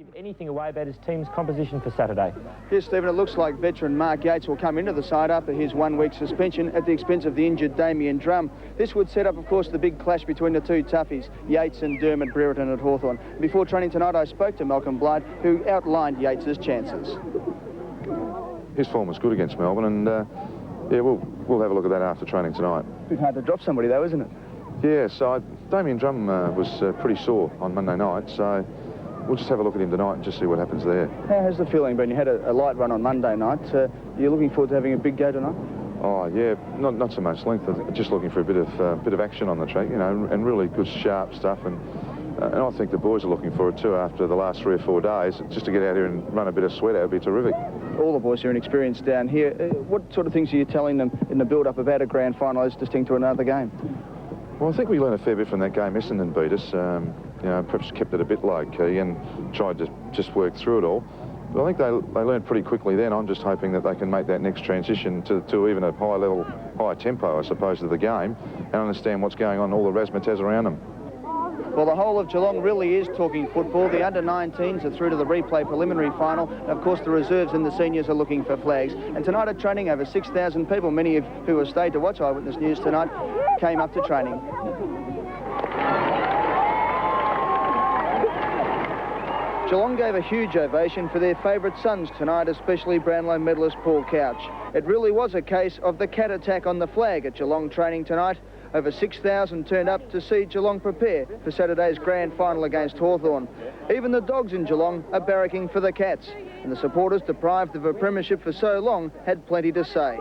Give anything away about his team's composition for Saturday. Yes, Stephen, it looks like veteran Mark Yates will come into the side after his 1-week suspension at the expense of the injured Damien Drum. This would set up, of course, the big clash between the two toughies, Yates and Dermot Brereton at Hawthorn. Before training tonight, I spoke to Malcolm Blythe, who outlined Yates's chances. His form was good against Melbourne, and yeah, we'll have a look at that after training tonight. A bit hard to drop somebody, though, isn't it? Yeah, so Damien Drum was pretty sore on Monday night, so we'll just have a look at him tonight and just see what happens there. How has the feeling been? You had a light run on Monday night. You're looking forward to having a big go tonight? Oh yeah, not so much length. Just looking for a bit of action on the track, you know, and really good sharp stuff. And I think the boys are looking for it too after the last 3 or 4 days. Just to get out here and run a bit of sweat out would be terrific. All the boys are inexperienced down here. What sort of things are you telling them in the build-up about a grand final as distinct to another game? Well, I think we learned a fair bit from that game. Essendon beat us. You know, perhaps kept it a bit low-key and tried to just work through it all. But I think they learned pretty quickly then. I'm just hoping that they can make that next transition to even a high level, high tempo, I suppose, of the game and understand what's going on, all the razzmatazz around them. Well, the whole of Geelong really is talking football. The under-19s are through to the replay preliminary final. And of course, the reserves and the seniors are looking for flags. And tonight at training, over 6,000 people, many of who have stayed to watch Eyewitness News tonight, came up to training. Geelong gave a huge ovation for their favourite sons tonight, especially Brownlow medallist Paul Couch. It really was a case of the cat attack on the flag at Geelong training tonight. Over 6,000 turned up to see Geelong prepare for Saturday's grand final against Hawthorn. Even the dogs in Geelong are barracking for the Cats, and the supporters, deprived of a premiership for so long, had plenty to say.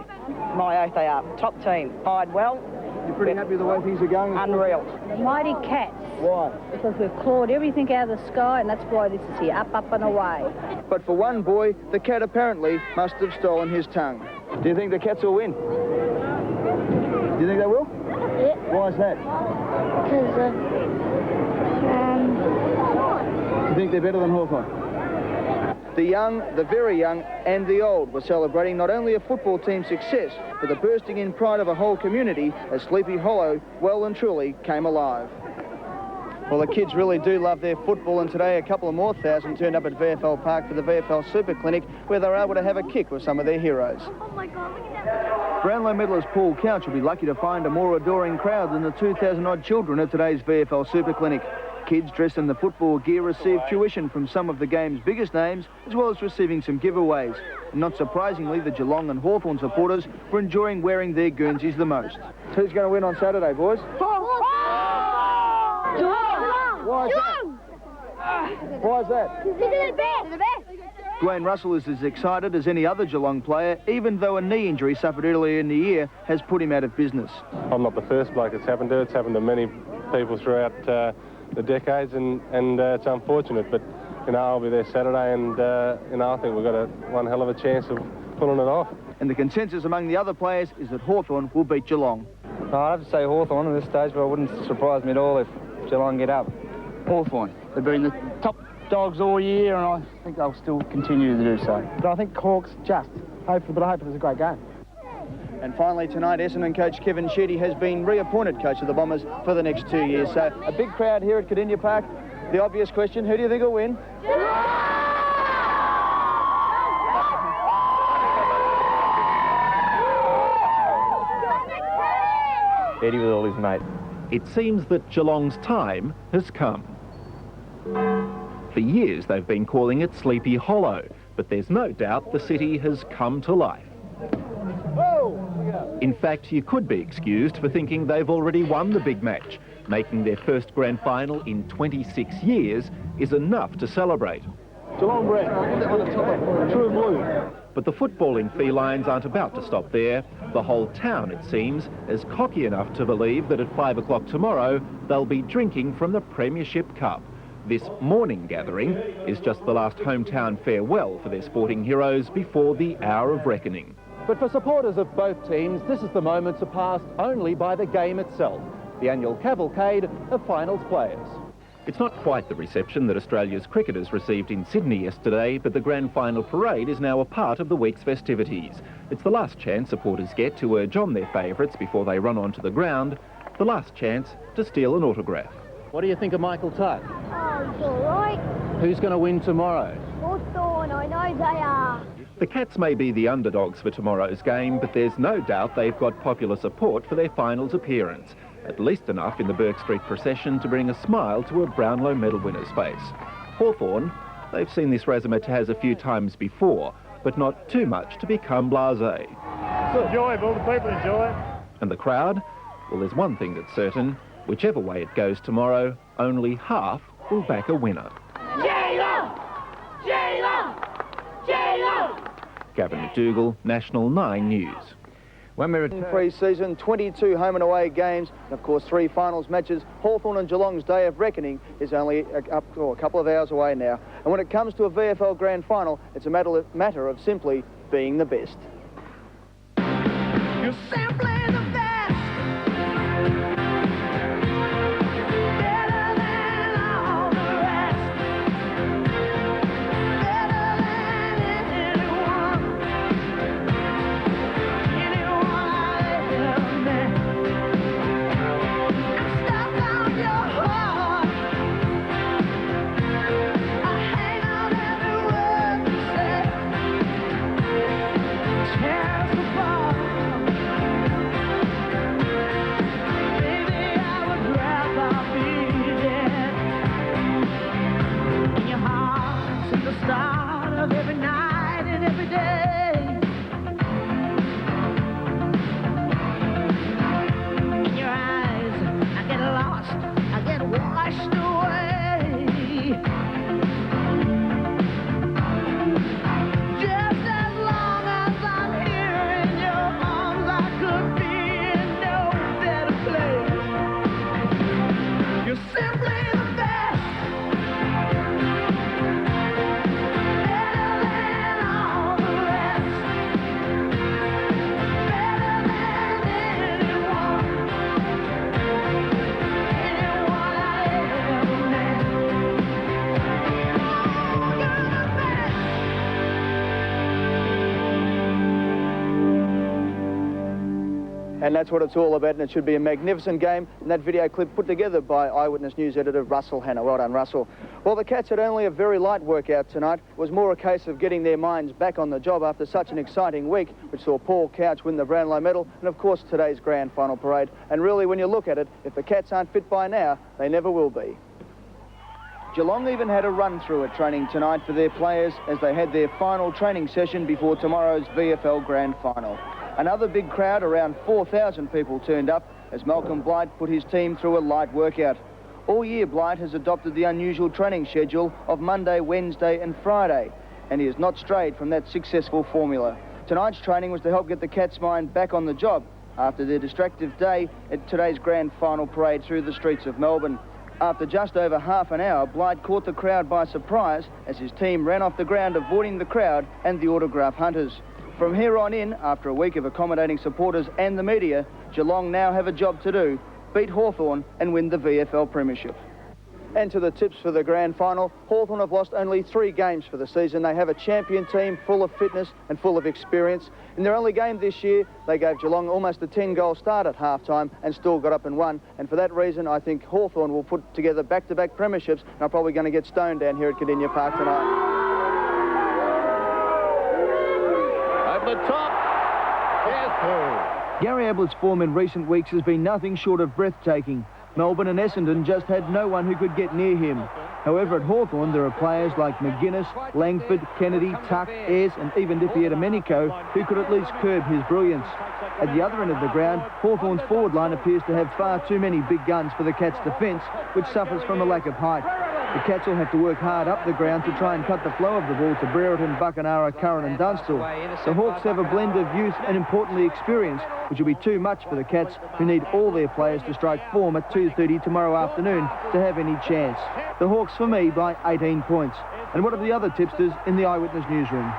My oath, they are. Top team. Hired well. You're pretty happy with the way things are going? Unreal. Mighty Cats. Why? Because we've clawed everything out of the sky, and that's why this is here, up, up and away. But for one boy, the cat apparently must have stolen his tongue. Do you think the Cats will win? Do you think they will? Yeah. Why is that? Because, Do you think they're better than Hawthorn? The young, the very young and the old were celebrating not only a football team's success, but the bursting in pride of a whole community as Sleepy Hollow well and truly came alive. Well, the kids really do love their football, and today a couple of more thousand turned up at VFL Park for the VFL Super Clinic, where they were able to have a kick with some of their heroes. oh my God, look at that. Brownlow medallist Paul Couch will be lucky to find a more adoring crowd than the 2,000-odd children at today's VFL Super Clinic. Kids dressed in the football gear receive tuition from some of the game's biggest names, as well as receiving some giveaways. And not surprisingly, the Geelong and Hawthorn supporters were enjoying wearing their Guernseys the most. Who's going to win on Saturday, boys? Why is that? Why is that? They're the best. They're the best. Dwayne Russell is as excited as any other Geelong player, even though a knee injury suffered earlier in the year has put him out of business. I'm not the first bloke it's happened to. It's happened to many people throughout the decades, and it's unfortunate. But, you know, I'll be there Saturday, and, you know, I think we've got one hell of a chance of pulling it off. And the consensus among the other players is that Hawthorn will beat Geelong. I'd have to say Hawthorn at this stage, but it wouldn't surprise me at all if Geelong get up. Hawthorn. They've been the top dogs all year, and I think they'll still continue to do so. But I think Hawks just, hopefully, but I hope it's a great game. And finally tonight, Essendon coach Kevin Sheedy has been reappointed coach of the Bombers for the next 2 years. So a big crowd here at Cardinia Park. The obvious question, who do you think will win? Eddie with all his mates. It seems that Geelong's time has come. For years they've been calling it Sleepy Hollow, but there's no doubt the city has come to life. In fact, you could be excused for thinking they've already won the big match. Making their first grand final in 26 years is enough to celebrate. Geelong Brett, true blue. But the footballing felines aren't about to stop there. The whole town, it seems, is cocky enough to believe that at 5 o'clock tomorrow they'll be drinking from the Premiership Cup. This morning gathering is just the last hometown farewell for their sporting heroes before the hour of reckoning. But for supporters of both teams, this is the moment surpassed only by the game itself, the annual cavalcade of finals players. It's not quite the reception that Australia's cricketers received in Sydney yesterday, but the grand final parade is now a part of the week's festivities. It's the last chance supporters get to urge on their favourites before they run onto the ground, the last chance to steal an autograph. What do you think of Michael Tuck? Oh, he's all right. Who's going to win tomorrow? Hawthorn, I know they are. The Cats may be the underdogs for tomorrow's game, but there's no doubt they've got popular support for their finals appearance. At least enough in the Burke Street procession to bring a smile to a Brownlow medal winner's face. Hawthorn, they've seen this razzmatazz a few times before, but not too much to become blasé. It's enjoyable, the people enjoy it. And the crowd? Well, there's one thing that's certain. Whichever way it goes tomorrow, only half will back a winner. Geelong! Geelong! Geelong! Gavin McDougall, National 9 News. When we return pre-season, 22 home and away games, and of course 3 finals matches. Hawthorn and Geelong's day of reckoning is only a couple of hours away now. And when it comes to a VFL Grand Final, it's a matter of simply being the best. You're simply the best. Better than all the rest. Better than anyone. Anyone I've ever met. I'm stuck on your heart. I hang on every word you say. Tear us apart. Start of every night and every day. In your eyes, I get lost, I get washed away. Just as long as I'm here in your arms, I could be in no better place. You're simply the best. And that's what it's all about, and it should be a magnificent game. And that video clip put together by Eyewitness News editor Russell Hanna. Well done, Russell. Well, the Cats had only a very light workout tonight. It was more a case of getting their minds back on the job after such an exciting week, which saw Paul Couch win the Brownlow medal, and of course today's grand final parade. And really, when you look at it, if the Cats aren't fit by now, they never will be. Geelong even had a run-through at training tonight for their players as they had their final training session before tomorrow's VFL Grand Final. Another big crowd, around 4,000 people turned up as Malcolm Blight put his team through a light workout. All year, Blight has adopted the unusual training schedule of Monday, Wednesday and Friday, and he has not strayed from that successful formula. Tonight's training was to help get the Cats' mind back on the job after their distracted day at today's grand final parade through the streets of Melbourne. After just over half an hour, Blight caught the crowd by surprise as his team ran off the ground, avoiding the crowd and the autograph hunters. From here on in, after a week of accommodating supporters and the media, Geelong now have a job to do: beat Hawthorn and win the VFL Premiership. And to the tips for the grand final, Hawthorn have lost only 3 games for the season. They have a champion team full of fitness and full of experience. In their only game this year, they gave Geelong almost a 10-goal start at half-time and still got up and won. And for that reason, I think Hawthorn will put together back-to-back premierships and are probably going to get stoned down here at Cardinia Park tonight. Over the top. Yes. Gary Ablett's form in recent weeks has been nothing short of breathtaking. Melbourne and Essendon just had no one who could get near him. However, at Hawthorn, there are players like McGuinness, Langford, Kennedy, Tuck, Ayres and even Diffie-Domenico who could at least curb his brilliance. At the other end of the ground, Hawthorn's forward line appears to have far too many big guns for the Cats' defence, which suffers from a lack of height. The Cats will have to work hard up the ground to try and cut the flow of the ball to Brereton, Buckenara, Curran and Dunstall. The Hawks have a blend of youth and importantly experience, which will be too much for the Cats, who need all their players to strike form at 2:30 tomorrow afternoon to have any chance. The Hawks for me by 18 points. And what are the other tipsters in the Eyewitness newsroom?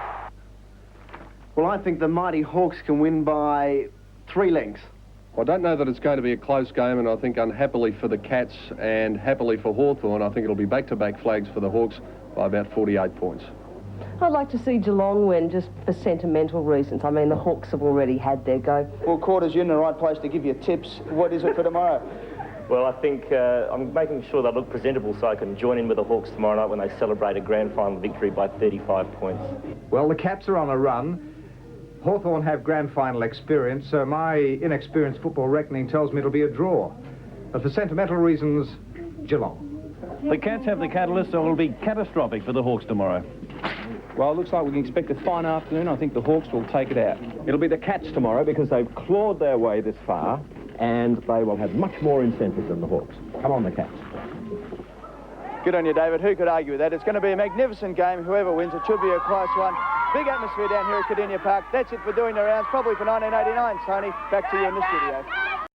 Well, I think the mighty Hawks can win by 3 lengths. I don't know that it's going to be a close game, and I think unhappily for the Cats and happily for Hawthorn, I think it'll be back-to-back flags for the Hawks by about 48 points. I'd like to see Geelong win just for sentimental reasons. I mean, the Hawks have already had their go. Well, Quarters, you're in the right place to give your tips. What is it for tomorrow? Well, I think I'm making sure they look presentable so I can join in with the Hawks tomorrow night when they celebrate a grand final victory by 35 points. Well, the Cats are on a run. Hawthorn have grand final experience, so my inexperienced football reckoning tells me it'll be a draw. But for sentimental reasons, Geelong. The Cats have the catalyst, so it'll be catastrophic for the Hawks tomorrow. Well, it looks like we can expect a fine afternoon. I think the Hawks will take it out. It'll be the Cats tomorrow because they've clawed their way this far and they will have much more incentive than the Hawks. Come on, the Cats. Good on you, David. Who could argue with that? It's going to be a magnificent game. Whoever wins, it should be a close one. Big atmosphere down here at Cardinia Park. That's it for doing the rounds, probably for 1989. Tony, back to you in the studio.